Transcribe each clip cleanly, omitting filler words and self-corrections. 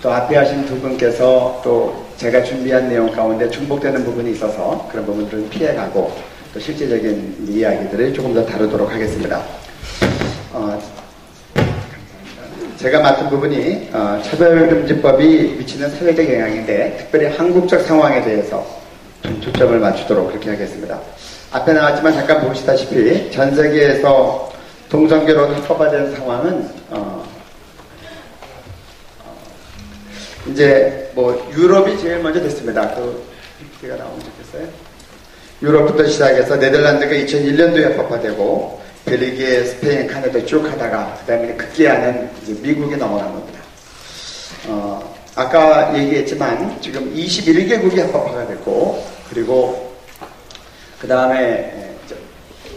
또 앞에 하신 두 분께서 또 제가 준비한 내용 가운데 중복되는 부분이 있어서 그런 부분들은 피해가고 또 실제적인 이야기들을 조금 더 다루도록 하겠습니다. 제가 맡은 부분이 차별금지법이 미치는 사회적 영향인데 특별히 한국적 상황에 대해서 좀 초점을 맞추도록 그렇게 하겠습니다. 앞에 나왔지만 잠깐 보시다시피 전 세계에서 동성결혼이 허가된 상황은 이제 뭐 유럽이 제일 먼저 됐습니다. 제가 나오면 좋겠어요. 유럽부터 시작해서 네덜란드가 2001년도에 법화되고 벨기에, 스페인, 카나다 쭉 하다가 그 다음에 급기야는 이제 미국에 넘어간 겁니다. 아까 얘기했지만 지금 21개국이 합법화가 됐고 그리고 그 다음에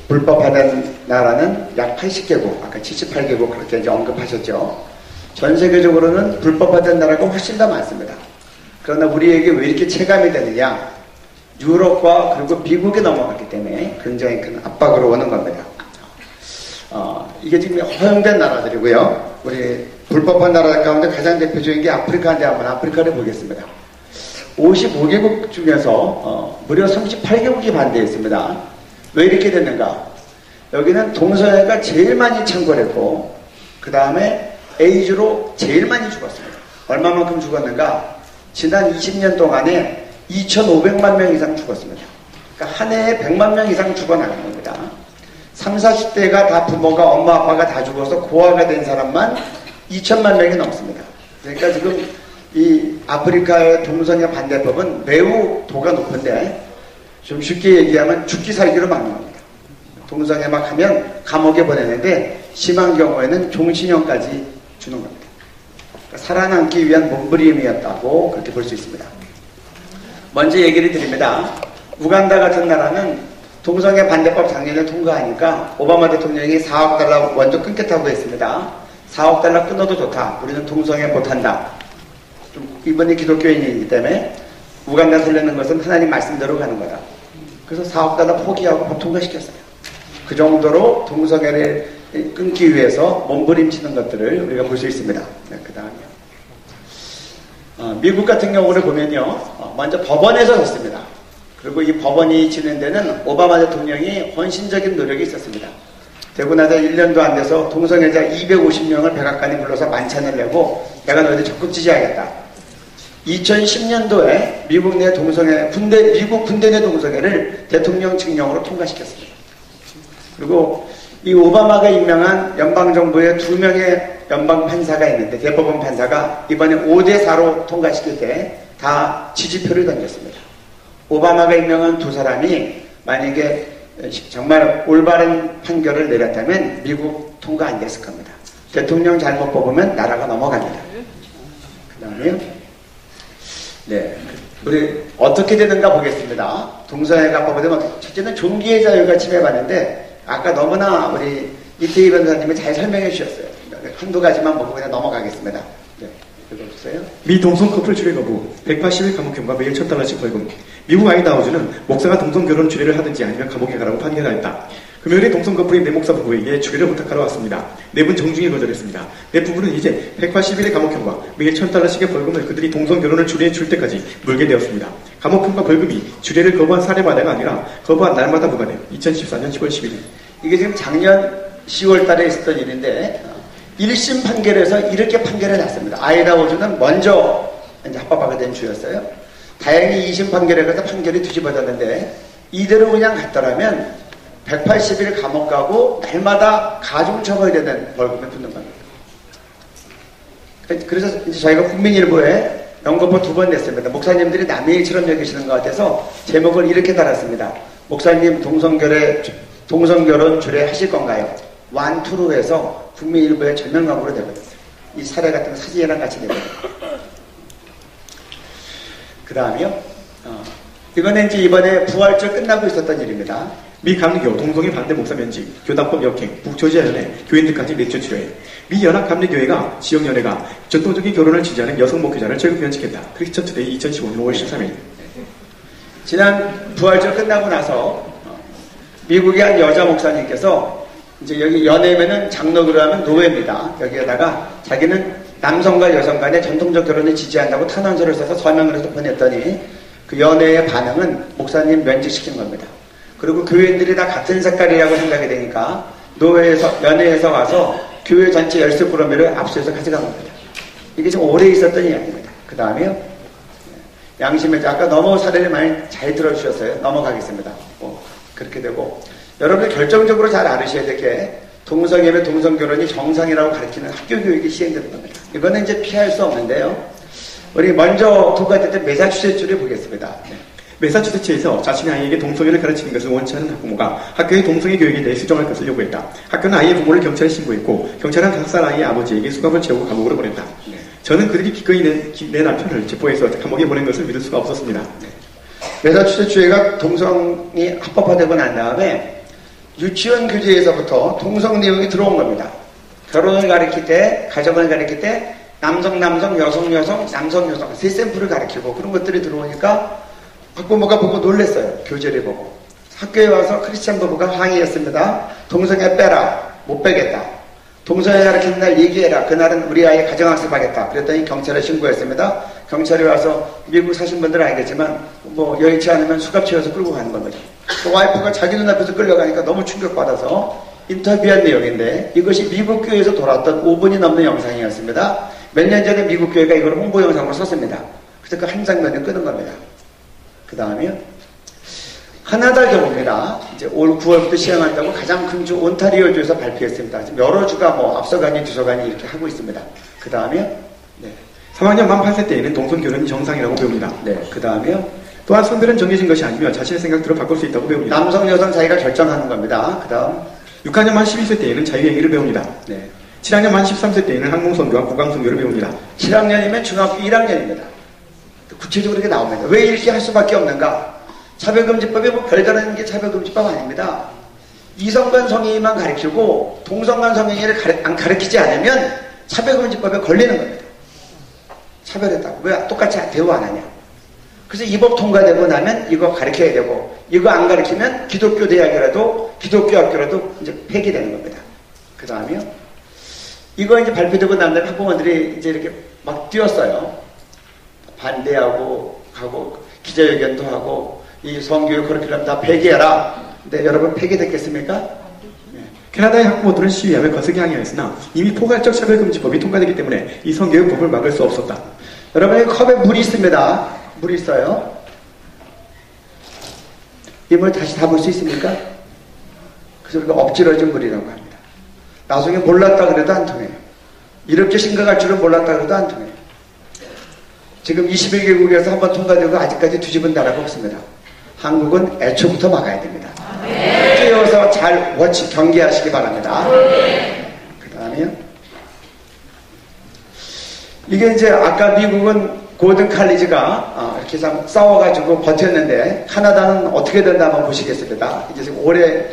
불법화된 나라는 약 80개국, 아까 78개국 그렇게 이제 언급하셨죠. 전 세계적으로는 불법화된 나라가 훨씬 더 많습니다. 그러나 우리에게 왜 이렇게 체감이 되느냐? 유럽과 그리고 미국에 넘어갔기 때문에 굉장히 큰 압박으로 오는 겁니다. 이게 지금 허용된 나라들이고요. 우리 불법한 나라 가운데 가장 대표적인 게 아프리카인데 한번 아프리카를 보겠습니다. 55개국 중에서 무려 38개국이 반대했습니다. 왜 이렇게 됐는가? 여기는 동성애가 제일 많이 창궐했고 그 다음에 에이즈로 제일 많이 죽었습니다. 얼마만큼 죽었는가? 지난 20년 동안에 2,500만 명 이상 죽었습니다. 그러니까 한 해에 100만 명 이상 죽어나간 겁니다. 30, 40대가 다 부모가 엄마 아빠가 다 죽어서 고아가 된 사람만 2천만 명이 넘습니다. 그러니까 지금 이 아프리카의 동성애 반대법은 매우 도가 높은데 좀 쉽게 얘기하면 죽기 살기로 막는 겁니다. 동성애 막 하면 감옥에 보내는데 심한 경우에는 종신형까지 주는 겁니다. 그러니까 살아남기 위한 몸부림이었다고 그렇게 볼 수 있습니다. 먼저 얘기를 드립니다. 우간다 같은 나라는 동성애 반대법 작년에 통과하니까 오바마 대통령이 4억 달러 먼저 끊겠다고 했습니다. 4억 달러 끊어도 좋다. 우리는 동성애 못한다. 좀 이번에 기독교인이기 때문에 우간다 살려는 것은 하나님 말씀대로 가는 거다. 그래서 4억 달러 포기하고 법 통과시켰어요. 그 정도로 동성애를 끊기 위해서 몸부림치는 것들을 우리가 볼 수 있습니다. 네, 그 다음에 미국 같은 경우를 보면요. 먼저 법원에서 졌습니다. 그리고 이 법원이 진행되는 오바마 대통령이 헌신적인 노력이 있었습니다. 되고 나서 1년도 안 돼서 동성애자 250명을 백악관에 불러서 만찬을 내고 내가 너희들 적극 지지하겠다. 2010년도에 미국 내 동성애, 미국 군대 내 동성애를 대통령 칙령으로 통과시켰습니다. 그리고 이 오바마가 임명한 연방정부의 2명의 연방 판사가 있는데 대법원 판사가 이번에 5대4로 통과시킬 때 다 지지표를 던졌습니다. 오바마가 임명한 두 사람이 만약에 정말 올바른 판결을 내렸다면 미국 통과 안 됐을 겁니다. 대통령 잘못 뽑으면 나라가 넘어갑니다. 그 다음에요. 네. 우리 어떻게 되는가 보겠습니다. 동성애가 법화되면 첫째는 종기의 자유가 침해받는데 아까 너무나 우리 이태희 변호사님이 잘 설명해 주셨어요. 한두 가지만 보고 그냥 넘어가겠습니다. 네. 읽어주세요. 미 동성 커플 주례 거부, 180일 감옥형과 매일 $1,000씩 벌금. 미국 아이다호주는 목사가 동성결혼 주례를 하든지 아니면 감옥에 가라고 판결하였다. 금요일에 동성 커플이 내 목사 부부에게 주례를 부탁하러 왔습니다. 네 분 정중히 거절했습니다. 네 부부는 이제 180일의 감옥형과 매일 $1,000씩의 벌금을 그들이 동성결혼을 주례해 줄 때까지 물게 되었습니다. 감옥형과 벌금이 주례를 거부한 사례마다가 아니라 거부한 날마다 부과된 2014년 10월 11일. 이게 지금 작년 10월 달에 있었던 일인데 1심 판결에서 이렇게 판결을 났습니다. 아이다호주는 먼저 이제 합법화가 된 주였어요. 다행히 2심 판결에 가서 판결이 뒤집어졌는데 이대로 그냥 갔더라면 180일 감옥 가고 날마다 가중처벌되는 벌금을 붙는 겁니다. 그래서 이제 저희가 국민일보에 연거푸 2번 냈습니다. 목사님들이 남의 일처럼 여기시는 것 같아서 제목을 이렇게 달았습니다. 목사님 동성결혼 주례하실 건가요? 완투로 해서 국민일보에 전면광고로 내버렸어요. 이 사례 같은 거 사진이랑 같이 내버렸어요. 그 다음에요. 이거는 이제 이번에 부활절 끝나고 있었던 일입니다. 미 감리교 동성애 반대 목사 면직, 교단법 역행, 북조지아연회, 교인들까지 내쫓 치료해. 미 연합 감리교회가 지역연회가 전통적인 결혼을 지지하는 여성 목회자를 절급 면직했다. 크리스천 투데이 2015년 5월 13일. 지난 부활절 끝나고 나서 미국의 한 여자 목사님께서 이제 여기 연예면은 장로교로 하면 노예입니다. 여기에다가 자기는 남성과 여성 간의 전통적 결혼을 지지한다고 탄원서를 써서 서명을 해서 보냈더니 그 연회의 반응은 목사님 면직시킨 겁니다. 그리고 교회인들이 다 같은 색깔이라고 생각이 되니까 연회에서 와서 교회 전체 열쇠 구러미를 압수해서 가져간 겁니다. 이게 좀 오래 있었던 이야기입니다. 그 다음에요. 양심의 아까 너무 사례를 많이 잘 들어주셨어요. 넘어가겠습니다. 그렇게 되고 여러분들 결정적으로 잘 알으셔야 될 게 동성예배, 동성결혼이 정상이라고 가르치는 학교 교육이 시행되는 겁니다. 이거는 이제 피할 수 없는데요. 우리 먼저 통과됐던 매사추세츠를 보겠습니다. 매사추세츠에서 자신의 아이에게 동성애를 가르치는 것을 원치 않은 학부모가 학교의 동성애 교육에 대해 수정할 것을 요구했다. 학교는 아이의 부모를 경찰에 신고했고 경찰은 5살 아이의 아버지에게 수갑을 채우고 감옥으로 보냈다. 저는 그렇게 기꺼이 내 남편을 체포해서 감옥에 보낸 것을 믿을 수가 없었습니다. 매사추세츠가 동성이 합법화되고 난 다음에 유치원 교재에서부터 동성 내용이 들어온 겁니다. 결혼을 가르칠 때, 가정을 가르칠 때 남성, 여성, 남성, 세 샘플을 가르치고 그런 것들이 들어오니까 학부모가 보고 놀랬어요. 교재를 보고. 학교에 와서 크리스찬 부부가 항의했습니다. 동성애 빼라. 못 빼겠다. 동성애 가르치는 날 얘기해라. 그날은 우리 아이 가정학습하겠다. 그랬더니 경찰에 신고했습니다. 경찰이 와서 미국 사신 분들은 알겠지만 여의치 않으면 수갑 채워서 끌고 가는 겁니다. 그 와이프가 자기 눈앞에서 끌려가니까 너무 충격받아서 인터뷰한 내용인데 이것이 미국 교회에서 돌았던 5분이 넘는 영상이었습니다. 몇 년 전에 미국 교회가 이걸 홍보 영상으로 썼습니다. 그래서 그 한 장면을 끄는 겁니다. 그 다음에요. 카나다 경우입니다. 이제 올 9월부터 시행한다고 가장 큰 주 온타리오주에서 발표했습니다. 지금 여러 주가 앞서가니 뒤서가니 이렇게 하고 있습니다. 그 다음에요. 3학년 만 8세 때에는 동성결혼이 정상이라고 배웁니다. 그 다음에요. 또한 성별은 정해진 것이 아니며 자신의 생각대로 바꿀 수 있다고 배웁니다. 남성, 여성 자기가 결정하는 겁니다. 그 다음 6학년 만 12세 때에는 자유행위를 배웁니다. 7학년 만 13세 때에는 항공선교와 국왕선교를 배웁니다. 7학년이면 중학교 1학년입니다. 구체적으로 이렇게 나옵니다. 왜 이렇게 할 수밖에 없는가? 차별금지법이 별다른 게 차별금지법 아닙니다. 이성간 성행위만 가르치고 동성간 성행위를 안 가르치지 않으면 차별금지법에 걸리는 겁니다. 차별했다고. 왜 똑같이 대우 안 하냐? 그래서 이 법 통과되고 나면 이거 가르쳐야 되고 이거 안 가르치면 기독교 대학이라도 기독교 학교라도 이제 폐기되는 겁니다. 그 다음에요. 이거 이제 발표되고 난 다음에 학부모들이 이제 이렇게 막 뛰었어요. 반대하고 하고 기자회견도 하고 이 성교육 커리큘럼 다 폐기해라. 근데 여러분 폐기됐겠습니까? 캐나다의 학부모들은 시위하며 거세게 항의했으나 이미 포괄적 차별금지법이 통과되기 때문에 이 성교육법을 막을 수 없었다. 여러분 컵에 물이 있습니다. 물이 있어요. 이 물 다시 담을 수 있습니까? 그래서 우리가 엎질러진 물이라고 합니다. 나중에 몰랐다 그래도 안 통해요. 이렇게 심각할 줄은 몰랐다 그래도 안 통해요. 지금 21개국에서 한번 통과되고 아직까지 뒤집은 나라가 없습니다. 한국은 애초부터 막아야 됩니다. 뛰어서 잘 경계하시기 바랍니다. 그 다음에요. 이게 이제 아까 미국은 고든 칼리지가 이렇게 좀 싸워가지고 버텼는데 카나다는 어떻게 된다 한번 보시겠습니다. 이제 지금 올해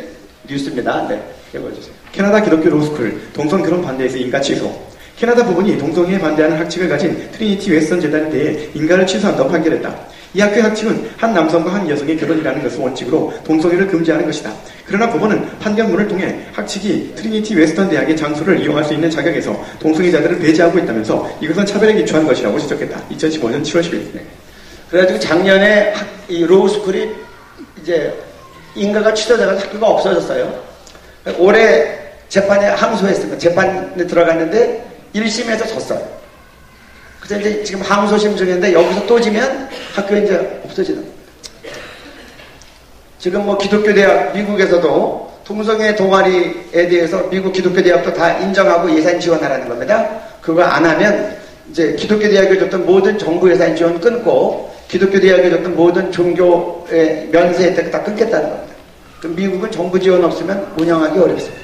뉴스입니다. 읽어주세요. 캐나다 기독교 로스쿨 동성결혼 반대에서 인가 취소. 캐나다 부분이 동성애에 반대하는 학칙을 가진 트리니티 웨스턴 재단에 대해 인가를 취소한다고 판결했다. 이 학교의 학칙은 한 남성과 한 여성의 결혼이라는 것을 원칙으로 동성애를 금지하는 것이다. 그러나 법원은 판결문을 통해 학칙이 트리니티 웨스턴 대학의 장소를 이용할 수 있는 자격에서 동성애자들을 배제하고 있다면서 이것은 차별에 기초한 것이라고 지적했다. 2015년 7월 10일. 그래가지고 작년에 이 로우스쿨이 이제 인가가 취소돼서 학교가 없어졌어요. 올해 재판에 항소했습니다. 재판에 들어갔는데 1심에서 졌어요. 그래서 이제 지금 항소심 중인데 여기서 또 지면 학교 이제 없어지는 겁니다. 지금 기독교 대학 미국에서도 동성애 동아리에 대해서 미국 기독교 대학도 다 인정하고 예산 지원하라는 겁니다. 그거 안 하면 이제 기독교 대학에 줬던 모든 정부 예산 지원 끊고 기독교 대학에 줬던 모든 종교의 면세 혜택 다 끊겠다는 겁니다. 그럼 미국은 정부 지원 없으면 운영하기 어렵습니다.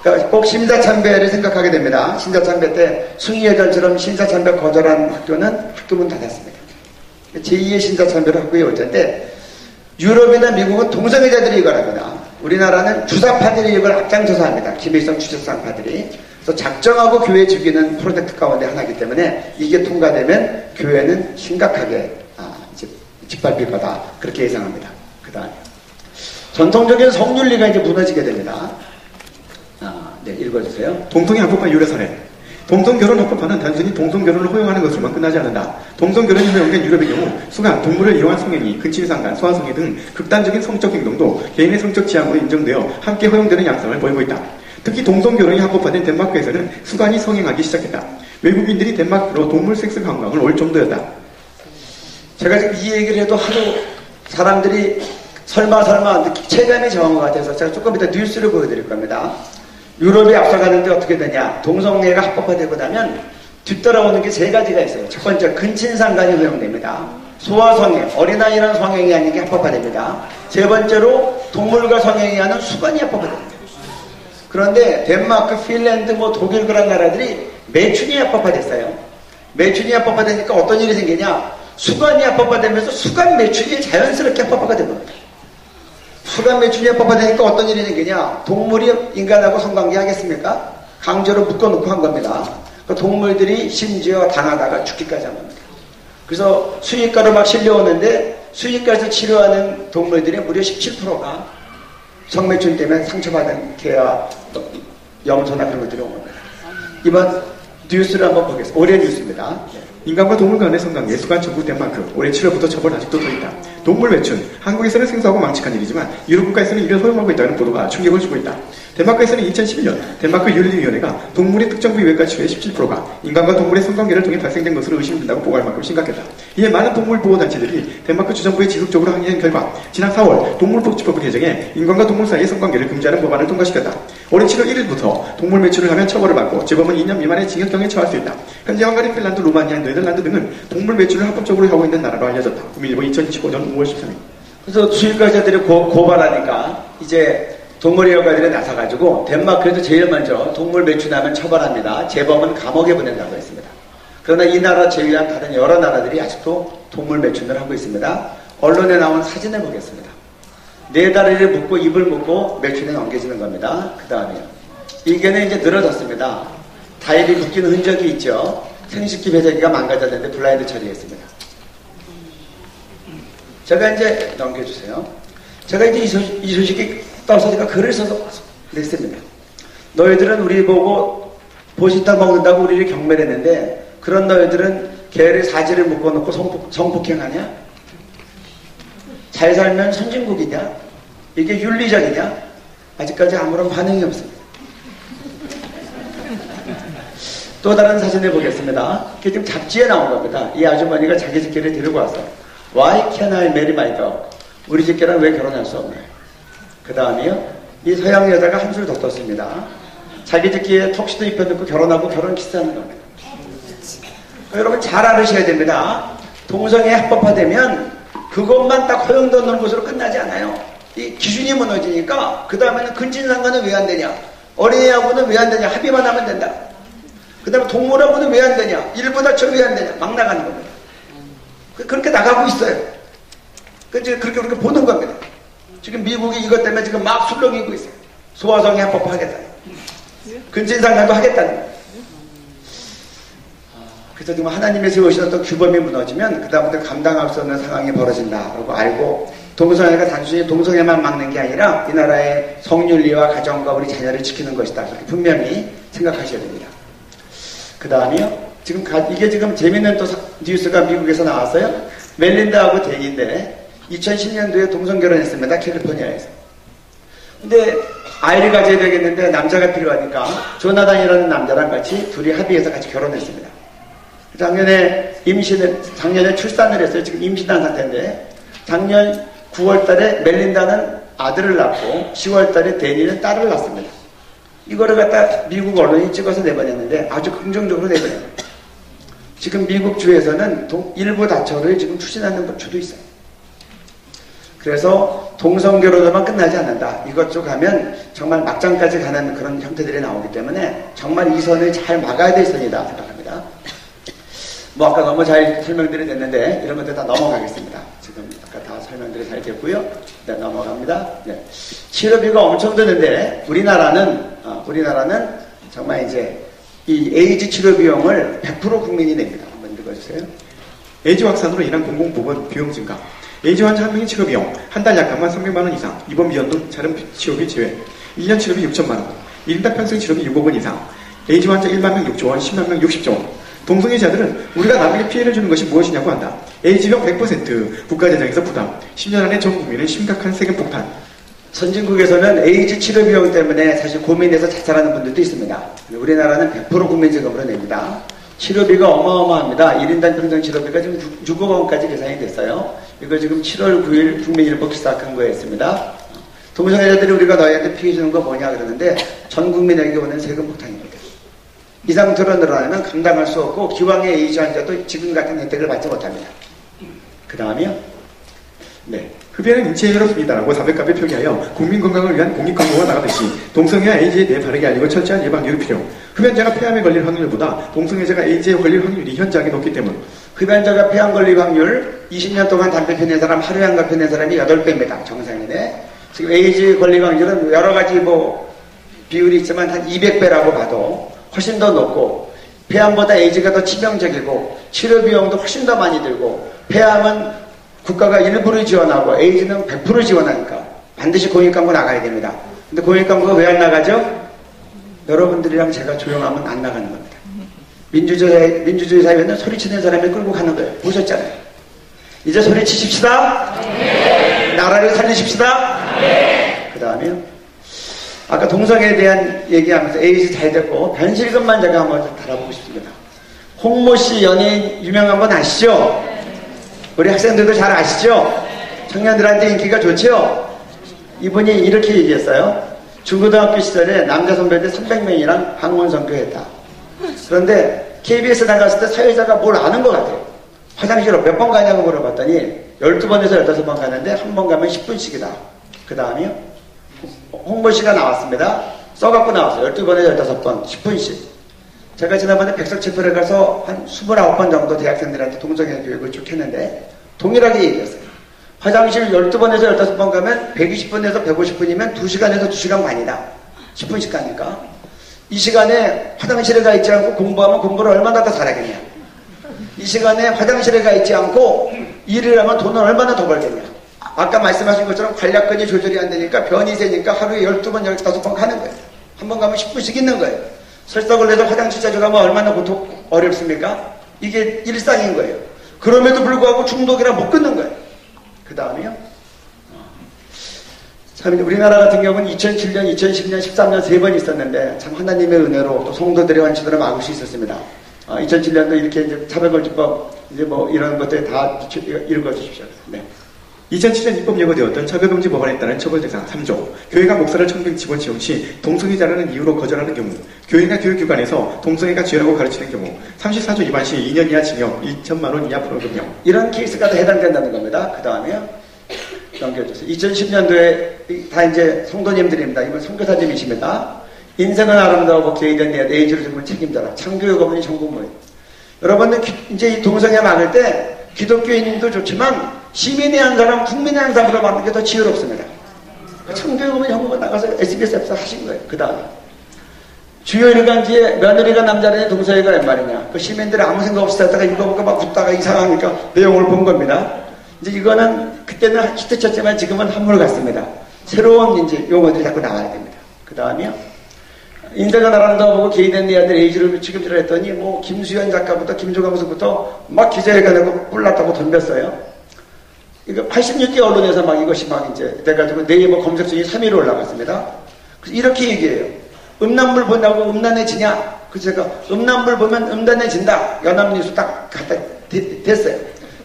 그러니까 꼭 심사참배를 생각하게 됩니다. 심사참배 때 숭의예전처럼 심사참배 거절한 학교는 학교문 닫았습니다. 제2의 심사참배를 학교에 올 텐데 유럽이나 미국은 동성애자들이 이걸 합니다. 우리나라는 주사파들이 이걸 앞장서서 합니다. 김일성 주사파들이. 그래서 작정하고 교회 죽이는 프로젝트 가운데 하나이기 때문에 이게 통과되면 교회는 심각하게 이제 짓밟힐 거다. 그렇게 예상합니다. 그 다음에 전통적인 성윤리가 이제 무너지게 됩니다. 네, 읽어주세요. 동성애 합법화 유례 사례. 동성결혼 합법화는 단순히 동성결혼을 허용하는 것으로만 끝나지 않는다. 동성결혼이 허용된 유럽의 경우 수간, 동물을 이용한 성행위, 근친상간, 소아성애 등 극단적인 성적 행동도 개인의 성적 지향으로 인정되어 함께 허용되는 양상을 보이고 있다. 특히 동성결혼이 합법화된 덴마크에서는 수간이 성행하기 시작했다. 외국인들이 덴마크로 동물 섹스 관광을 올 정도였다. 제가 지금 이 얘기를 해도 하도 사람들이 설마 체감이 정한 것 같아서 제가 조금 이따 뉴스를 보여드릴 겁니다. 유럽이 앞서가는데 어떻게 되냐. 동성애가 합법화되고 나면 뒤따라오는 게 세 가지가 있어요. 첫 번째, 근친상간이 허용됩니다. 소아성애, 어린아이랑 성행위 하는 게 합법화됩니다. 세 번째로 동물과 성행위 하는 수간이 합법화됩니다. 그런데 덴마크, 핀란드, 독일 그런 나라들이 매춘이 합법화됐어요. 매춘이 합법화되니까 어떤 일이 생기냐. 수간이 합법화되면서 수간 매춘이 자연스럽게 합법화가 되는 겁니다. 수간 매춘이 합법화되니까 어떤 일이 생기냐. 동물이 인간하고 성관계 하겠습니까? 강제로 묶어놓고 한 겁니다. 그 동물들이 심지어 당하다가 죽기까지 한 겁니다. 그래서 수의과로 막 실려오는데 수의과에서 치료하는 동물들의 무려 17%가 성매춘 때문에 상처받은 개와 염소나 그런 것들이 온 겁니다. 이번 뉴스를 한번 보겠습니다. 올해 뉴스입니다. 인간과 동물 간의 성관계, 수간 전국 덴마크, 올해 7월부터 처벌 아직도 더 있다. 동물 매춘, 한국에서는 생소하고 망측한 일이지만 유럽 국가에서는 이를 허용하고 있다는 보도가 충격을 주고 있다. 덴마크에서는 2011년 덴마크 윤리위원회가 동물의 특정 부위외과 치료의 17%가 인간과 동물의 성관계를 통해 발생된 것으로 의심된다고 보고할 만큼 심각했다. 이에 많은 동물보호단체들이 덴마크 주정부에 지속적으로 항의한 결과 지난 4월 동물복지법을 개정해 인간과 동물 사이의 성관계를 금지하는 법안을 통과시켰다. 올해 7월 1일부터 동물 매출을 하면 처벌을 받고 재범은 2년 미만의 징역형에 처할 수 있다. 현재 헝가리, 핀란드, 루마니아, 네덜란드 등은 동물 매출을 합법적으로 하고 있는 나라로 알려졌다. 국민일보 2025년 5월 13일. 그래서 수의과자들이 고발하니까 이제 동물의학과들이 나서가지고 덴마크에서 제일 먼저 동물 매춘하면 처벌합니다. 재범은 감옥에 보낸다고 했습니다. 그러나 이 나라 제외한 다른 여러 나라들이 아직도 동물 매춘을 하고 있습니다. 언론에 나온 사진을 보겠습니다. 네 다리를 묶고 입을 묶고 매춘에 넘겨지는 겁니다. 그 다음에요. 이게는 이제 늘어졌습니다. 다리를 묶이는 흔적이 있죠. 생식기 배제기가 망가졌는데 블라인드 처리했습니다. 제가 이제 넘겨주세요. 제가 이제 이 소식이 떠서 제가 글을 써서 냈습니다. 너희들은 우리 보고 보시다 먹는다고 우리를 경멸했는데 그런 너희들은 개를 사지를 묶어놓고 성폭행하냐? 잘 살면 선진국이냐? 이게 윤리적이냐? 아직까지 아무런 반응이 없습니다. 또 다른 사진을 보겠습니다. 이게 지금 잡지에 나온 겁니다. 이 아주머니가 자기 집개를 데리고 왔어요. Why can I marry my dog? 우리 집개랑 왜 결혼할 수 없나요? 그 다음에요. 이 서양 여자가 한술 더 떴습니다. 자기 집개에 턱시도 입혀놓고 결혼하고 결혼 키스하는 겁니다. 여러분 잘 알으셔야 됩니다. 동성애 합법화되면 그것만 딱 허용되는 것으로 끝나지 않아요. 이 기준이 무너지니까 그 다음에는 근친상간은 왜 안 되냐? 어린이하고는 왜 안 되냐? 합의만 하면 된다. 그 다음에 동물하고는 왜 안 되냐? 일부 다처 왜 안 되냐? 막 나가는 겁니다. 그렇게 나가고 있어요. 그렇게 보는 겁니다. 지금 미국이 이것 때문에 지금 막 술렁이고 있어요. 소아성애 합법화하겠다. 근친상간도 하겠다는 거예요. 그래서 지금 하나님의 세우시던 규범이 무너지면 그 다음부터 감당할 수 없는 상황이 벌어진다라고 알고 동성애가 단순히 동성애만 막는 게 아니라 이 나라의 성윤리와 가정과 우리 자녀를 지키는 것이다. 그렇게 분명히 생각하셔야 됩니다. 그 다음이요. 이게 지금 재밌는 또 뉴스가 미국에서 나왔어요. 멜린다하고 데니인데 2010년도에 동성결혼했습니다. 캘리포니아에서. 근데 아이를 가져야 되겠는데 남자가 필요하니까 조나단이라는 남자랑 같이 둘이 합의해서 같이 결혼했습니다. 작년에 출산을 했어요. 지금 임신한 상태인데 작년 9월 달에 멜린다는 아들을 낳고 10월 달에 데니는 딸을 낳습니다. 이거를 갖다 미국 언론이 찍어서 내보냈는데 아주 긍정적으로 내보냅니다. 지금 미국 주에서는 일부 다처를 지금 추진하는 주도 있어요. 그래서 동성결혼으로만 끝나지 않는다. 이것저것 하면 정말 막장까지 가는 그런 형태들이 나오기 때문에 정말 이 선을 잘 막아야 될 선이다 생각합니다. 아까 너무 잘 설명들이 됐는데 이런 것들 다 넘어가겠습니다. 지금 아까 다 설명들이 잘 됐고요. 네, 넘어갑니다. 네. 치료비가 엄청 드는데 우리나라는 정말 이제 이 에이즈 치료 비용을 100% 국민이 냅니다. 한번 읽어주세요. 에이즈 확산으로 인한 공공보건 비용 증가. 에이즈 환자 한 명의 치료 비용 한 달 약값만 300만 원 이상, 입원 비용 등 다른 치료비 제외. 1년 치료비 6천만 원, 1인당 평생 치료비 6억 원 이상. 에이즈 환자 1만 명 6조 원, 10만 명 60조 원. 동성애자들은 우리가 남에게 피해를 주는 것이 무엇이냐고 한다. 에이즈병 100% 국가재정에서 부담, 10년 안에 전 국민은 심각한 세금 폭탄. 선진국에서는 에이즈 치료 비용 때문에 사실 고민해서 자살하는 분들도 있습니다. 우리나라는 100% 국민지급으로 냅니다. 치료비가 어마어마합니다. 1인당 평균 치료비가 지금 6억 원까지 계산이 됐어요. 이거 지금 7월 9일 국민일보 기사한 거에 있습니다. 동성애자들이 우리가 너희한테 피해 주는 거 뭐냐 그러는데 전 국민에게 오는 세금 폭탄입니다. 이 상태로 늘어나면 감당할 수 없고 기왕의 에이즈 환자도 지금 같은 혜택을 받지 못합니다. 그 다음이요. 네. 흡연은 인체에 해롭습니다라고 사백갑에 표기하여 국민 건강을 위한 공익광고가 나가듯이 동성애와 에이즈에 대해 바르게 알리고 철저한 예방교육 필요. 흡연자가 폐암에 걸릴 확률보다 동성애자가 에이즈에 걸릴 확률이 현저하게 높기 때문. 흡연자가 폐암 걸릴 확률 20년 동안 담배 피는 사람, 하루에 한 갑 피는 사람이 8배입니다. 정상인데 지금 에이즈 걸릴 확률은 여러 가지 비율이 있지만 한 200배라고 봐도 훨씬 더 높고, 폐암보다 에이즈가 더 치명적이고 치료 비용도 훨씬 더 많이 들고, 폐암은 국가가 일부를 지원하고 에이즈는 100% 지원하니까 반드시 공익광고 나가야 됩니다. 근데 공익광고가 왜 안 나가죠? 여러분들이랑 제가 조용하면 안 나가는 겁니다. 민주주의 사회는 소리치는 사람이 끌고 가는 거예요. 보셨잖아요. 이제 소리치십시다. 네. 나라를 살리십시다. 네. 그 다음에요. 아까 동성애에 대한 얘기하면서 에이즈 잘 됐고, 변실금만 제가 한번 달아보고 싶습니다. 홍모 씨 연예인 유명한 분 아시죠? 우리 학생들도 잘 아시죠? 청년들한테 인기가 좋죠? 이분이 이렇게 얘기했어요. 중고등학교 시절에 남자 선배들 300명이랑 방문 선교했다. 그런데 KBS 나갔을 때 사회자가 뭘 아는 것 같아요. 화장실로 몇 번 가냐고 물어봤더니 12번에서 15번 가는데 한 번 가면 10분씩이다. 그 다음이요. 홍보 씨가 나왔습니다. 써갖고 나왔어요. 12번에서 15번, 10분씩. 제가 지난번에 백석체표에 가서 한 29번 정도 대학생들한테 동성애 교육을 쭉 했는데 동일하게 얘기했어요. 화장실 12번에서 15번 가면 120분에서 150분이면 2시간에서 2시간 반이다. 10분씩 가니까. 이 시간에 화장실에 가 있지 않고 공부하면 공부를 얼마나 더 잘하겠냐. 이 시간에 화장실에 가 있지 않고 일을 하면 돈을 얼마나 더 벌겠냐. 아까 말씀하신 것처럼 관략근이 조절이 안 되니까 변이 세니까 하루에 12번, 15번 가는 거예요. 한 번 가면 10분씩 있는 거예요. 설사를 내서 화장실 자주 가면 얼마나 어렵습니까? 이게 일상인 거예요. 그럼에도 불구하고 중독이라 못 끊는 거예요. 그 다음에요. 참, 우리나라 같은 경우는 2007년, 2010년, 13년 3번 있었는데, 참 하나님의 은혜로 또 성도들의 완치들을 막을 수 있었습니다. 2007년도 이렇게 이제 차별금지법, 이제 이런 것들 다 읽어 주십시오. 네. 2007년 입법 예고되었던 차별금지 법안에 따른 처벌 대상 3조. 교회가 목사를 청빙 직원 지원 시 동성애자라는 이유로 거절하는 경우, 교회나 교육기관에서 동성애가 죄라고 가르치는 경우 34조 위반 시 2년 이하 징역, 2천만 원 이하 벌금형. 이런 케이스가 다 해당된다는 겁니다. 그 다음에요. 넘겨주세요. 2010년도에 다 이제 성도님들입니다. 이번 선교사님이십니다. 인생은 아름다우고 기회된 내 에이즈를 주는 책임져라. 창교육 어머니 전국모임. 여러분은 이제 이 동성애 막을 때 기독교인님도 좋지만 시민의 한 사람, 국민의 한 사람으로 만든 게 더 지혜롭습니다. 청교육 어머니 전국에 나가서 SBS에서 하신 거예요. 그 다음에 주요 일간지에 며느리가 남자라니 동성애가 웬 말이냐. 그 시민들이 아무 생각 없이 살다가 읽어보고 막 웃다가 이상하니까 내용을 본 겁니다. 이제 이거는 그때는 히트쳤지만 지금은 한물 같습니다. 새로운 이제 용어들이 자꾸 나와야 됩니다. 그 다음에요. 인생은 아름다워보고 개인된 내 아들 에이즈를 책임지라 했더니 김수현 작가부터 김종광수부터 막 기자회견하고 뿔났다고 덤볐어요. 이거 86개 언론에서 막 이것이 막 이제 돼가지고 네이버 검색 순위 3위로 올라갔습니다. 그래서 이렇게 얘기해요. 음란물 본다고 음란해지냐? 그래서 제가 음란물 보면 음란해진다. 연합뉴스 딱 갖다 됐어요.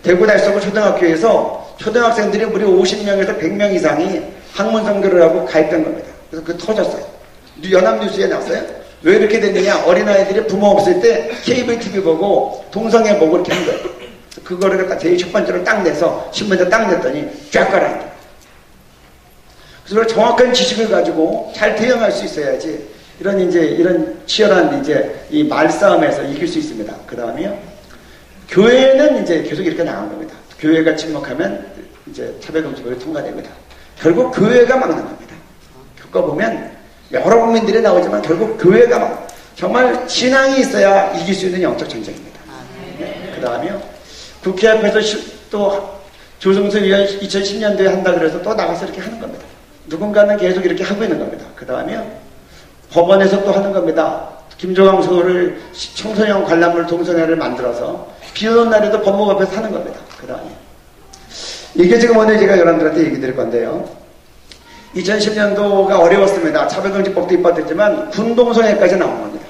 대구 달서구 초등학교에서 초등학생들이 무려 50명에서 100명 이상이 학문 선교를 하고 가입된 겁니다. 그래서 그거 터졌어요. 연합뉴스에 나왔어요. 왜 이렇게 됐느냐? 어린아이들이 부모 없을 때 케이블 TV 보고 동성애 보고 이렇게 한 거예요. 그거를 갖다 제일 첫 번째로 딱 내서 신문에 딱 냈더니 쫙 가라앉아. 그래서 정확한 지식을 가지고 잘 대응할 수 있어야지 이런 치열한 이 말싸움에서 이길 수 있습니다. 그 다음에요. 교회는 이제 계속 이렇게 나간 겁니다. 교회가 침묵하면 이제 차별금지법이 통과됩니다. 결국 교회가 막는 겁니다. 겪어보면 여러 국민들이 나오지만 결국 교회가 막 정말 신앙이 있어야 이길 수 있는 영적 전쟁입니다. 네. 그 다음에요. 국회 앞에서 또 조성수 의원 2010년도에 한다 그래서 또 나가서 이렇게 하는 겁니다. 누군가는 계속 이렇게 하고 있는 겁니다. 그 다음에요. 법원에서 또 하는 겁니다. 김조광 서울을 청소년 관람물 동성회를 만들어서 비 오는 날에도 법무 앞에서 하는 겁니다. 그 다음에 이게 지금 오늘 제가 여러분들한테 얘기 드릴 건데요. 2010년도가 어려웠습니다. 차별금지법도 입법됐지만 군동성애까지 나온 겁니다.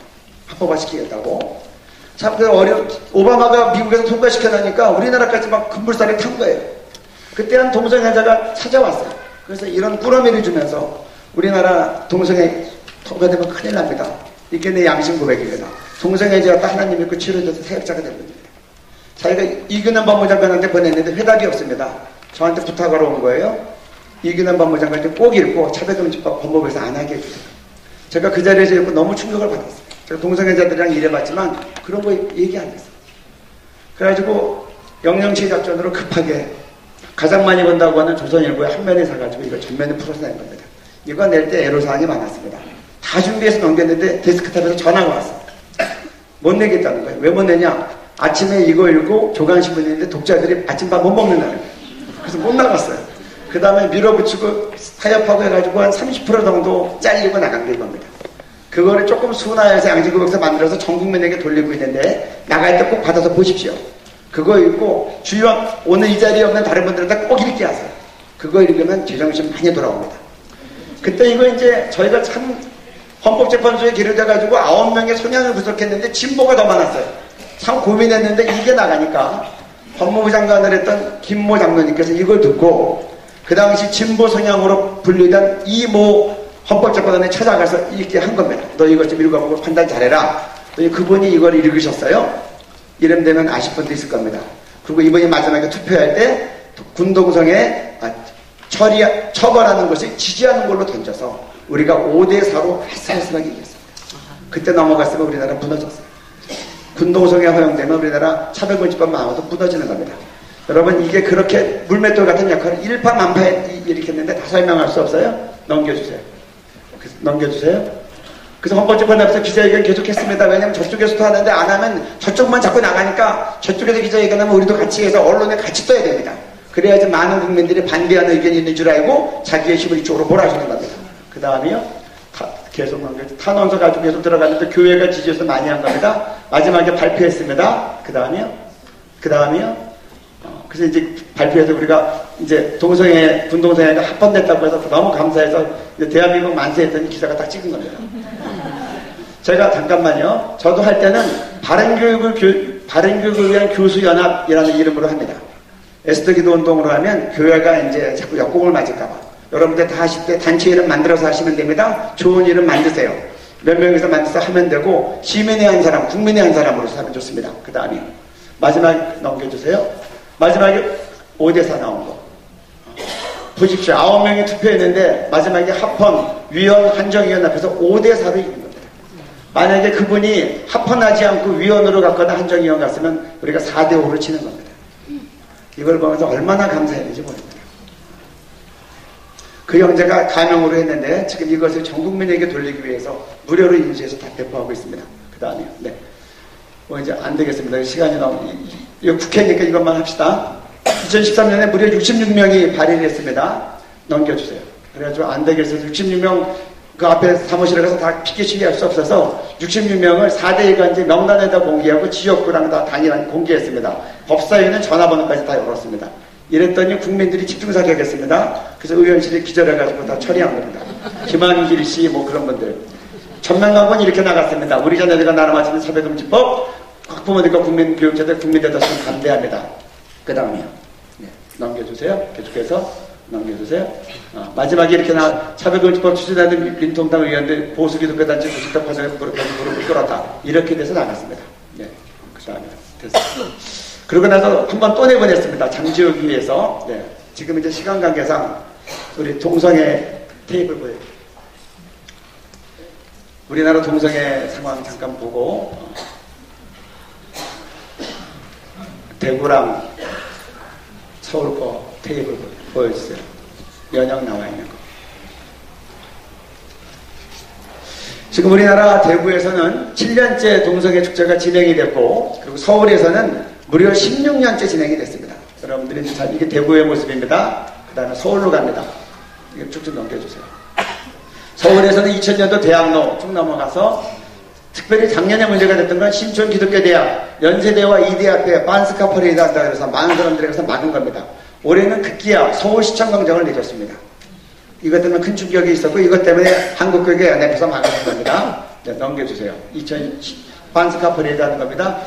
합법화시키겠다고. 참 오바마가 미국에서 통과시켜놓으니까 우리나라까지 막 급물살이 탄 거예요. 그때 한 동성애자가 찾아왔어요. 그래서 이런 꾸러미를 주면서 우리나라 동성애 통과되면 큰일 납니다. 이게 내 양심 고백입니다. 동성애자가 하나님 믿고 치료돼서 사역자가 된 겁니다. 자기가 이규남 법무장관한테 보냈는데 회답이 없습니다. 저한테 부탁하러 온 거예요. 이규남 법무장관한테 꼭 읽고 차별금지법 법무부에서 안 하게 해주세요. 제가 그 자리에서 읽고 너무 충격을 받았어요. 제가 동성애자들이랑 일해봤지만 그런 거 얘기 안 했어요. 그래가지고 영영시 작전으로 급하게 가장 많이 번다고 하는 조선일보에 한 면에 사가지고 이거 전면에 풀어서 낸 겁니다. 이거 낼 때 애로사항이 많았습니다. 다 준비해서 넘겼는데 데스크탑에서 전화가 왔어요. 못 내겠다는 거예요. 왜 못 내냐? 아침에 이거 읽고 조간신문이 있는데 독자들이 아침밥 못 먹는다는 거예요. 그래서 못 나갔어요. 그 다음에 밀어붙이고 타협하고 해가지고 한 30% 정도 잘리고 나간 게 이겁니다. 그거를 조금 순화해서 양지구백서 만들어서 전 국민에게 돌리고 있는데 나갈 때 꼭 받아서 보십시오. 그거 읽고 주요 오늘 이 자리에 없는 다른 분들한테 꼭 읽게 하세요. 그거 읽으면 제정신 많이 돌아옵니다. 그때 이거 이제 저희가 참 헌법재판소에 기르돼가지고 9명의 소년을 구속했는데 진보가 더 많았어요. 참 고민했는데 이게 나가니까 법무부 장관을 했던 김모 장로님께서 이걸 듣고 그 당시 진보 성향으로 분류된 이모 헌법재판관에 찾아가서 읽게 한 겁니다. 너 이것 좀 읽어보고 판단 잘해라. 그분이 이걸 읽으셨어요. 이름 되면 아실 분도 있을 겁니다. 그리고 이번이 마지막에 투표할 때 군동성애 처벌하는 것을 지지하는 걸로 던져서 우리가 5대4로 아슬아슬하게 이겼습니다. 그때 넘어갔으면 우리나라 무너졌어요. 군동성애 허용되면 우리나라 차별금지법 나와서 무너지는 겁니다. 여러분 이게 그렇게 물맷돌 같은 역할을 일파만파에 일으켰는데 다 설명할 수 없어요? 넘겨주세요. 그래서 헌법재판소에서 기자회견 계속했습니다. 왜냐면 저쪽에서도 하는데 안 하면 저쪽만 자꾸 나가니까 저쪽에서 기자회견하면 우리도 같이 해서 언론에 같이 떠야 됩니다. 그래야지 많은 국민들이 반대하는 의견이 있는 줄 알고 자기의 힘을 이쪽으로 몰아주는 겁니다. 그 다음에요. 계속 탄원서 가지고 계속 들어갔는데 교회가 지지해서 많이 한 겁니다. 마지막에 발표했습니다. 그 다음에요. 그래서 이제 발표해서 우리가 이제 군동성애가 합헌됐다고 해서 너무 감사해서 이제 대한민국 만세했더니 기사가 딱 찍은 겁니다. 제가 잠깐만요. 저도 할 때는 바른교육을 위한 교수연합이라는 이름으로 합니다. 에스더 기도 운동으로 하면 교회가 이제 자꾸 역공을 맞을까봐. 여러분들 다 하실 때 단체 이름 만들어서 하시면 됩니다. 좋은 이름 만드세요. 몇 명이서 만들어서 하면 되고 시민의 한 사람, 국민의 한 사람으로서 하면 좋습니다. 그 다음에 마지막 넘겨주세요. 마지막에 5대4 나온 거. 보십시오. 9명이 투표했는데 마지막에 합헌, 위원, 한정위원 앞에서 5대4로 이긴 겁니다. 만약에 그분이 합헌하지 않고 위원으로 갔거나 한정위원 갔으면 우리가 4대5로 치는 겁니다. 이걸 보면서 얼마나 감사했는지 모릅니다. 그 형제가 가명으로 했는데 지금 이것을 전 국민에게 돌리기 위해서 무료로 인수해서 다 배포하고 있습니다. 그 다음에요. 네. 이제 안 되겠습니다. 시간이 너무, 이거 국회니까 이것만 합시다. 2013년에 무려 66명이 발의를 했습니다. 넘겨주세요. 그래가지고 안 되겠어서 66명 그 앞에 사무실에 가서 다 피켓 할 수 없어서 66명을 4대1가 이제 명단에다 공개하고 지역구랑 다 단일한 공개했습니다. 법사위는 전화번호까지 다 열었습니다. 이랬더니 국민들이 집중사격했습니다. 그래서 의원실이 기절해가지고 다 처리한 겁니다. 김한길 씨 뭐 그런 분들. 전명광고는 이렇게 나갔습니다. 우리 자녀들과 나라 맞추는 차별금지법, 학부모들과 국민교육자들, 국민대다수는 반대합니다. 그 다음이요. 네, 넘겨주세요. 계속해서 넘겨주세요. 마지막에 이렇게 차별금지법 추진하는 민통당 의원들 보수기독교단체 조직적 파송에 무릎을 꿇었다. 이렇게 돼서 나갔습니다. 네, 그 다음에 됐습니다. 그러고 나서 한 번 또 내보냈습니다. 잠지우기위해서. 네, 지금 이제 시간 관계상 우리 동성애 테이블 보여요. 우리나라 동성애 상황 잠깐 보고 대구랑 서울 거 테이블 보여주세요. 연영 나와 있는 거. 지금 우리나라 대구에서는 7년째 동성애 축제가 진행이 됐고 그리고 서울에서는 무려 16년째 진행이 됐습니다. 여러분들이 이게 대구의 모습입니다. 그 다음에 서울로 갑니다. 이거 쭉쭉 넘겨주세요. 서울에서는 2000년도 대학로 쭉 넘어가서 특별히 작년에 문제가 됐던 건 신촌 기독교대학, 연세대와 이대 앞에 반스카 퍼레이드 한다 그래서 많은 사람들이 가서 막은 겁니다. 올해는 급기야 서울시청 광장을 내줬습니다. 이것 때문에 큰 충격이 있었고 이것 때문에 한국교회 연합에서 막았을 겁니다. 네, 넘겨주세요. 반스카 퍼레이드 하는 겁니다.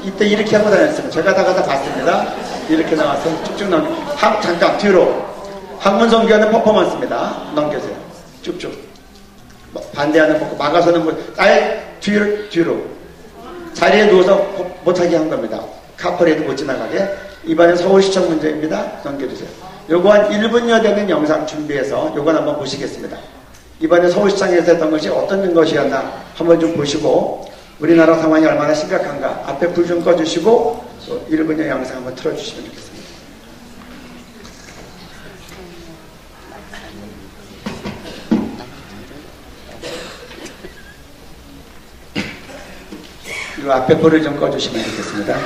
이때 이렇게 하고 다녔습니다. 제가 다 가다 봤습니다. 이렇게 나와서 쭉쭉 잠깐 뒤로. 학문성교하는 퍼포먼스입니다. 넘겨주세요. 쭉쭉. 반대하는 거 막아서는 아예 뒤로 자리에 누워서 못하게 한 겁니다. 카퍼레이드 못 지나가게. 이번엔 서울시청 문제입니다. 넘겨주세요. 요거 한 1분여 되는 영상 준비해서 요건 한번 보시겠습니다. 이번에 서울시청에서 했던 것이 어떤 것이었나 한번 좀 보시고 우리나라 상황이 얼마나 심각한가 앞에 불 좀 꺼주시고 1분여 영상 한번 틀어주시면 좋겠습니다. 이 앞에 불을 좀 꺼주시면 좋겠습니다.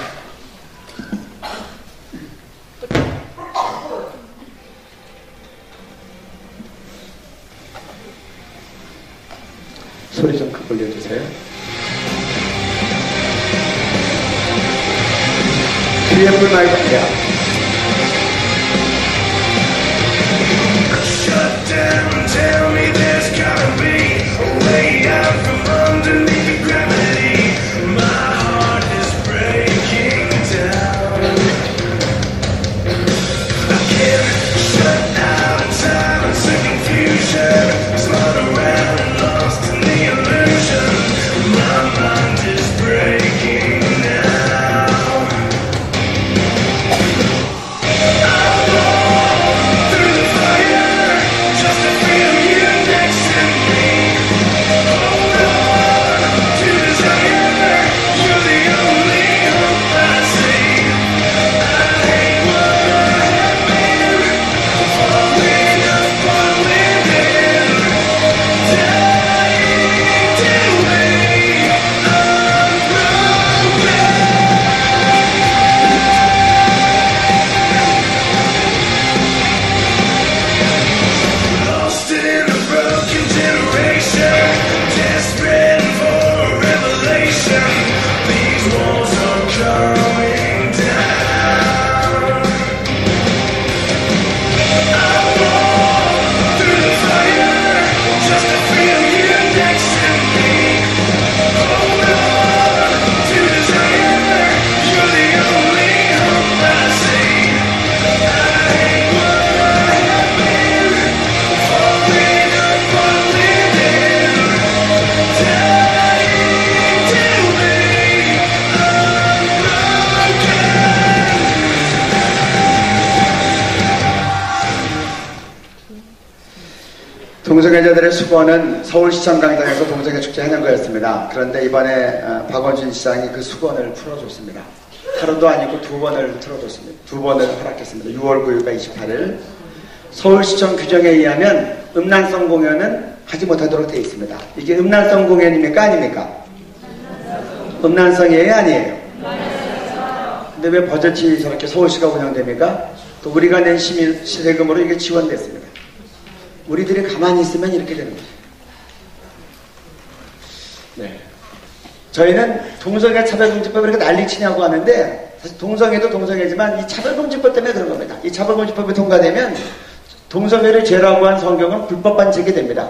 소리 좀 크게 올려주세요. 뒤에 불 많이 받게요. Shut down, tell me there's gotta be a way out from underneath the gravity. My heart is breaking down. I can't shut out time into confusion. Spun around and lost in the illusion. My mind is breaking now. I walk through the fire just to feel you next to me. Hold on to desire. You're the only hope I see. I hate what I've been, falling apart within. Dying to be unbroken. Lost in a broken generation, desperate for a revelation. These walls are coming down. I walk through the fire just to feel you next to me. Hold on to desire. You're the only hope I see. I hate what I've been, falling apart within. Dying to be unbroken. 동성애자들의 수건은 서울시청 광장에서 동성애 축제 하는 거였습니다. 그런데 이번에 박원순 시장이 그 수건을 풀어줬습니다. 하루도 아니고 2번을 틀어줬습니다. 2번을 허락했습니다. 6월 9일과 28일. 서울시청 규정에 의하면 음란성 공연은 하지 못하도록 되어 있습니다. 이게 음란성 공연입니까? 아닙니까? 음란성이에요? 아니에요? 근데 왜 버젓이 저렇게 서울시가 운영됩니까? 또 우리가 낸 세금으로 이게 지원됐습니다. 우리들이 가만히 있으면 이렇게 되는 거죠. 네. 저희는 동성애 차별금지법을 이렇게 난리치냐고 하는데 사실 동성애도 동성애지만 이 차별금지법 때문에 그런 겁니다. 이 차별금지법이 통과되면 동성애를 죄라고 한 성경은 불법 반칙이 됩니다.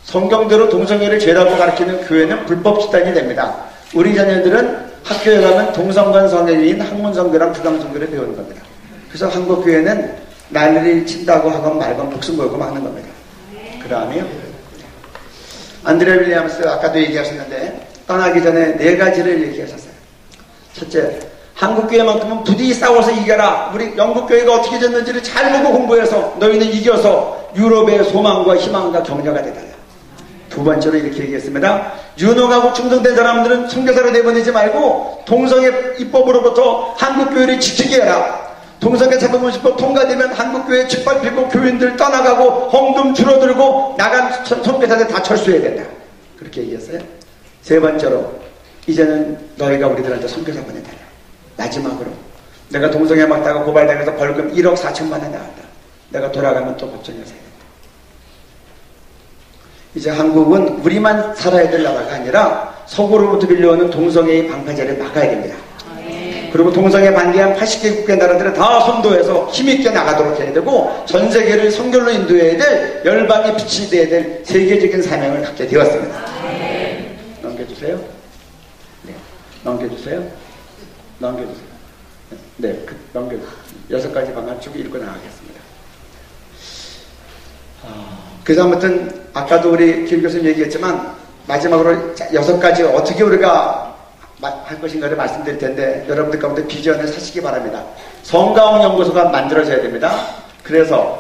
성경대로 동성애를 죄라고 가르치는 교회는 불법 집단이 됩니다. 우리 자녀들은 학교에 가면 동성간 성애인 학문성교랑 부강성교를 배우는 겁니다. 그래서 한국교회는 난리를 친다고 하건 말건 목숨 걸고 막는 겁니다. 그 다음에요. 안드레 윌리엄스 아까도 얘기하셨는데 떠나기 전에 4가지를 얘기하셨어요. 첫째, 한국교회만큼은 부디 싸워서 이겨라. 우리 영국교회가 어떻게 됐는지를 잘 보고 공부해서 너희는 이겨서 유럽의 소망과 희망과 격려가 되달라. 2번째로 이렇게 얘기했습니다. 유능하고 충성된 사람들은 선교사로 내보내지 말고 동성애 입법으로부터 한국교회를 지키게 해라. 동성애 차별금지법 통과되면 한국교회 짓밟히고 교인들 떠나가고 헌금 줄어들고 나간 선교사들 다 철수해야 된다. 그렇게 얘기했어요. 3번째로 이제는 너희가 우리들한테 선교사 보내달라. 마지막으로 내가 동성애 막다가 고발당해서 벌금 1억 4천만 원 나간다. 내가 돌아가면 또 법정에서 해야 된다. 이제 한국은 우리만 살아야 될 나라가 아니라 서구로부터 밀려오는 동성애의 방파제를 막아야 됩니다. 그리고 동성애 반대한 80개 국가 나라들은 다 선도해서 힘있게 나가도록 해야 되고 전 세계를 선결로 인도해야 될 열방의 빛이 되어야 될 세계적인 사명을 갖게 되었습니다. 넘겨주세요. 네. 넘겨주세요. 넘겨주세요. 네, 넘겨주세요. 6가지 방안 쭉 읽고 나가겠습니다. 그래서 아무튼 아까도 우리 김 교수님 얘기했지만 마지막으로 6가지 어떻게 우리가 할 것인가를 말씀드릴 텐데 여러분들 가운데 비전을 사시기 바랍니다. 성가학연구소가 만들어져야 됩니다. 그래서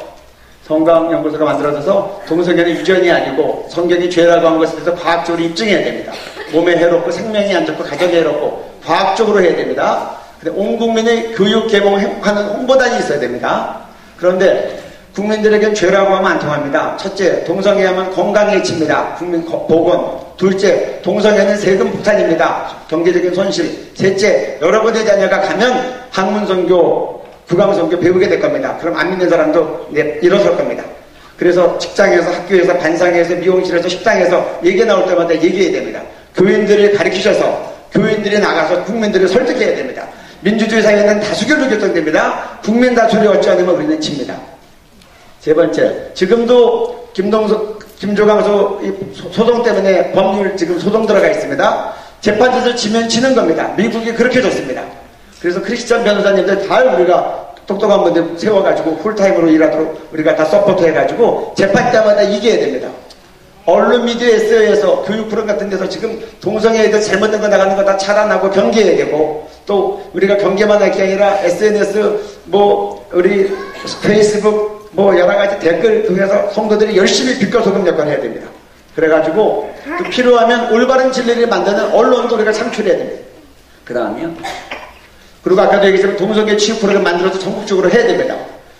성가학연구소가 만들어져서 동성애는 유전이 아니고 성경이 죄라고 한 것에 대해서 과학적으로 입증해야 됩니다. 몸에 해롭고 생명이 안 좋고 가정에 해롭고 과학적으로 해야 됩니다. 근데 온 국민의 교육 개봉하는 홍보단이 있어야 됩니다. 그런데 국민들에겐 죄라고 하면 안 통합니다. 첫째, 동성애 하면 건강에 해칩니다. 국민 보건. 둘째, 동성애는 세금 폭탄입니다. 경제적인 손실. 셋째, 여러분의 자녀가 가면 학문선교, 국왕선교 배우게 될 겁니다. 그럼 안 믿는 사람도 일어설 겁니다. 그래서 직장에서, 학교에서, 반상회에서, 미용실에서, 식당에서 얘기 나올 때마다 얘기해야 됩니다. 교인들을 가르치셔서 교인들이 나가서 국민들을 설득해야 됩니다. 민주주의 사회는 다수결로 결정됩니다. 국민 다수를 얻지 않으면 우리는 집니다. 세 번째, 지금도 김조강소 소송 때문에 법률 지금 소송 들어가 있습니다. 재판에서 지면 지는 겁니다. 미국이 그렇게 줬습니다. 그래서 크리스찬 변호사님들 다 우리가 똑똑한 분들 세워가지고 풀타임으로 일하도록 우리가 다 서포트 해가지고 재판 때마다 이겨야 됩니다. 언론 미디어 SO에서 교육 프로그램 같은 데서 지금 동성애에 대해서 잘못된 거 나가는 거 다 차단하고 경계해야 되고 또 우리가 경계만 할 게 아니라 SNS 우리 페이스북 여러가지 댓글 통해서 성도들이 열심히 빛과 소금 역할을 해야 됩니다. 그래가지고 또 필요하면 올바른 진리를 만드는 언론도 우리가 창출해야 됩니다. 그 다음에요. 그리고 아까도 얘기했지만 동성애 취업 프로그램 만들어서 전국적으로 해야 됩니다.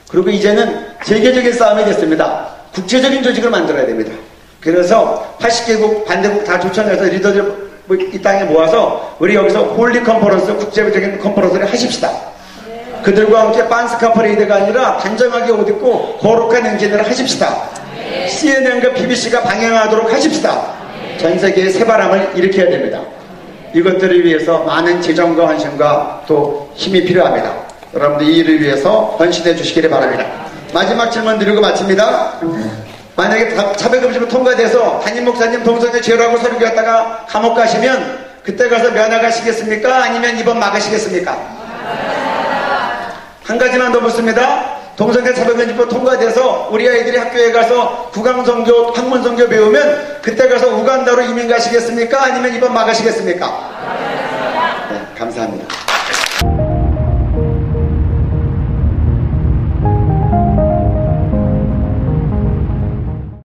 그리고 이제는 세계적인 싸움이 됐습니다. 국제적인 조직을 만들어야 됩니다. 그래서 80개국 반대국 다 초청해서 리더들 이 땅에 모아서 우리 여기서 홀리 컨퍼런스 국제적인 컨퍼런스를 하십시다. 그들과 함께 반스카 퍼레이드가 아니라 단정하게 옷 입고 거룩한 행진을 하십시다. CNN과 BBC가 방영하도록 하십시다. 전 세계의 새바람을 일으켜야 됩니다. 이것들을 위해서 많은 재정과 헌신과 또 힘이 필요합니다. 여러분들 이 일을 위해서 헌신해 주시기를 바랍니다. 마지막 질문 드리고 마칩니다. 만약에 차별금지로 통과돼서 담임 목사님 동성애 죄라고 설교했다가 감옥 가시면 그때 가서 면허가시겠습니까? 아니면 입원 막으시겠습니까? 한 가지만 더 묻습니다. 동성애 차별금지법 통과돼서 우리 아이들이 학교에 가서 국왕선교, 학문선교 배우면 그때 가서 우간다로 이민 가시겠습니까? 아니면 입원 막으시겠습니까? 네, 감사합니다.